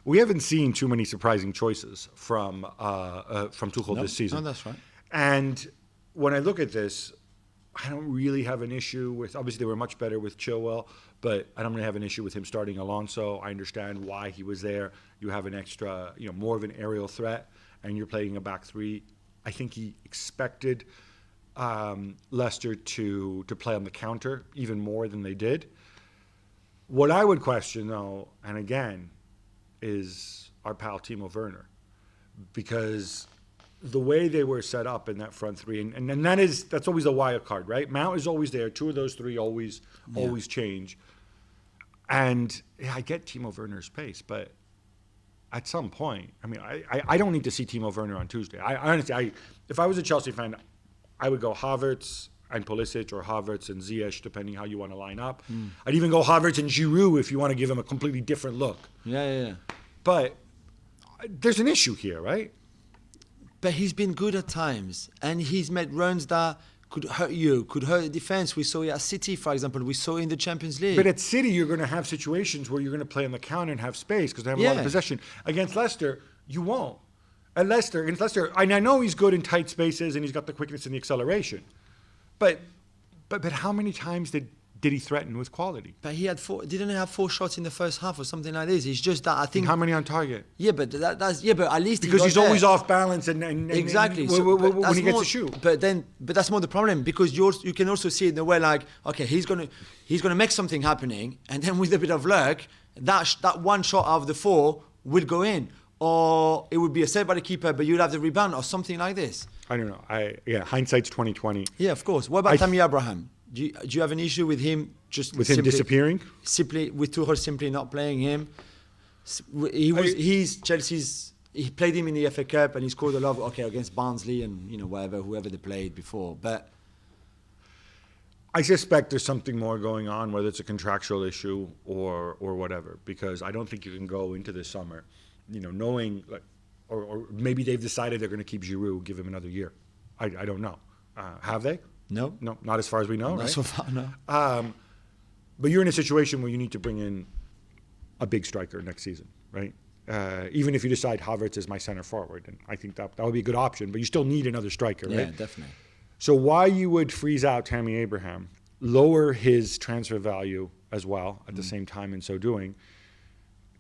we haven't seen too many surprising choices from Tuchel this season. No, that's right. And when I look at this, I don't really have an issue with, obviously they were much better with Chilwell, but I don't really have an issue with him starting Alonso. I understand why he was there. You have an extra, more of an aerial threat, and you're playing a back three. I think he expected Leicester to play on the counter even more than they did. What I would question, though, and again, is our pal Timo Werner, because the way they were set up in that front three, and that's always a wild card, right? Mount is always there. Two of those three always change. And I get Timo Werner's pace, but at some point, I mean, I don't need to see Timo Werner on Tuesday. I honestly, if I was a Chelsea fan, I would go Havertz and Pulisic, or Havertz and Ziyech, depending how you want to line up. I'd even go Havertz and Giroud if you want to give him a completely different look. Yeah. But there's an issue here, right? But he's been good at times, and he's made runs that could hurt you, could hurt the defense. We saw it at City, for example. We saw it in the Champions League. But at City, you're going to have situations where you're going to play on the counter and have space because they have a lot of possession. Against Leicester, you won't. Against Leicester, and I know he's good in tight spaces and he's got the quickness and the acceleration. But how many times did he threaten with quality? But he didn't have 4 shots in the first half or something like this. It's just that I think. And how many on target? Yeah, but but at least because he's always off balance and exactly when he gets to shoot. But that's more the problem, because you can also see it in the way like, okay, he's gonna make something happening, and then with a bit of luck, that one shot out of the 4 will go in, or it would be a save by the keeper, but you'll have the rebound or something like this. I don't know. Hindsight's 20/20. Yeah, of course. What about Tammy Abraham? Do you have an issue with him disappearing? Simply with Tuchel simply not playing him. He's Chelsea's. He played him in the FA Cup and he scored a lot. Against Barnsley and whoever they played before. But I suspect there's something more going on, whether it's a contractual issue or whatever. Because I don't think you can go into this summer, knowing or maybe they've decided they're going to keep Giroud, give him another year. I don't know. Have they? No, not as far as we know. Not right? so far, no. But you're in a situation where you need to bring in a big striker next season, right? Even if you decide Havertz is my center forward, and I think that would be a good option, but you still need another striker, right? Yeah, definitely. So why you would freeze out Tammy Abraham, lower his transfer value as well at the same time in so doing,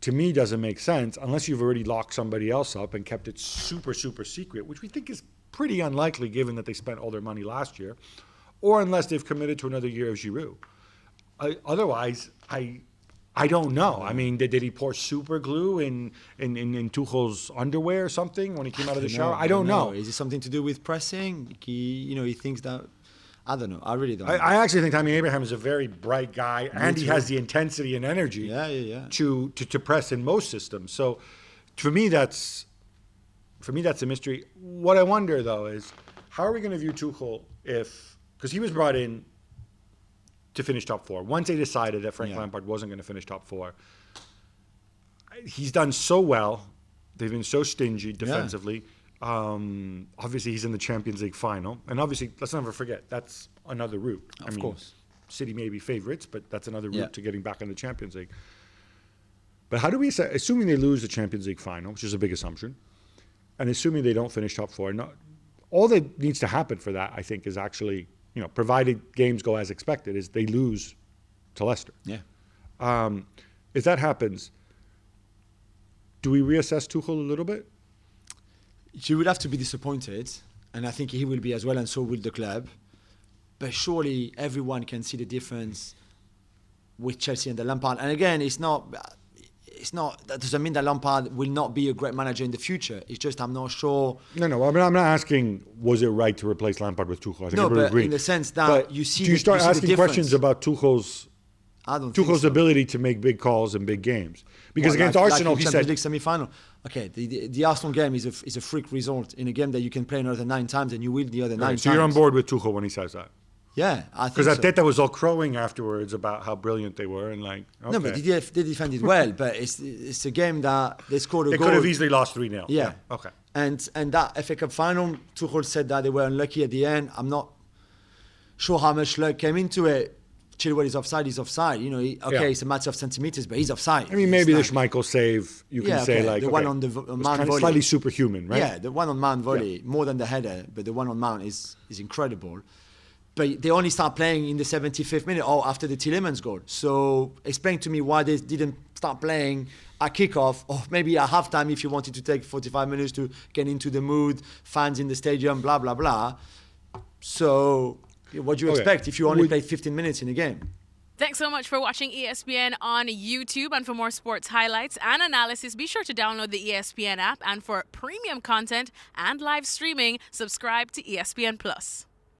to me doesn't make sense unless you've already locked somebody else up and kept it super, super secret, which we think is pretty unlikely given that they spent all their money last year, or unless they've committed to another year of Giroud. Otherwise, I don't know. I mean, did he pour super glue in Tuchel's underwear or something when he came out of the shower? I don't know. Is it something to do with pressing? He thinks that. I don't know. I really don't know. I actually think Tammy Abraham is a very bright guy, and he has the intensity and energy to press in most systems. So for me, that's a mystery. What I wonder, though, is how are we going to view Tuchel because he was brought in to finish top 4. Once they decided that Frank Lampard wasn't going to finish top 4, he's done so well. They've been so stingy defensively. Obviously, he's in the Champions League final. And obviously, let's never forget, that's another route. Of course. City may be favourites, but that's another route to getting back in the Champions League. But how do we say, assuming they lose the Champions League final, which is a big assumption, and assuming they don't finish top 4, all that needs to happen for that, I think, is actually, provided games go as expected, is they lose to Leicester. Yeah. If that happens, do we reassess Tuchel a little bit? He would have to be disappointed, and I think he will be as well, and so will the club. But surely everyone can see the difference with Chelsea and the Lampard. And again, it's not. That doesn't mean that Lampard will not be a great manager in the future. It's just I'm not sure. No. I'm not asking was it right to replace Lampard with Tuchel. I think everybody agrees. In the sense that you see. Do you start asking questions about Tuchel's so. ability to make big calls in big games? Because against Arsenal, he said League semi-final. Okay, the Arsenal game is a freak result in a game that you can play another 9 times and you win the other 9 times. So you're on board with Tuchel when he says that? Yeah, I think because Arteta was all crowing afterwards about how brilliant they were and okay. No, but they defended well. But it's a game that they scored a goal. They could have easily lost 3-0. Yeah. Okay. And that FA Cup final, Tuchel said that they were unlucky at the end. I'm not sure how much luck came into it. Chilwell is offside. It's a matter of centimeters, but he's offside. I mean, maybe It's the Schmeichel save, you can say like the one on the Mount kind volley, of slightly superhuman, right? Yeah, the one on Mount volley, more than the header, but the one on Mount is incredible. But they only start playing in the 75th minute or after the Tielemans goal. So explain to me why they didn't start playing at kickoff or maybe at halftime if you wanted to take 45 minutes to get into the mood, fans in the stadium, blah, blah, blah. So what do you expect if you only played 15 minutes in a game? Thanks so much for watching ESPN on YouTube. And for more sports highlights and analysis, be sure to download the ESPN app. And for premium content and live streaming, subscribe to ESPN Plus.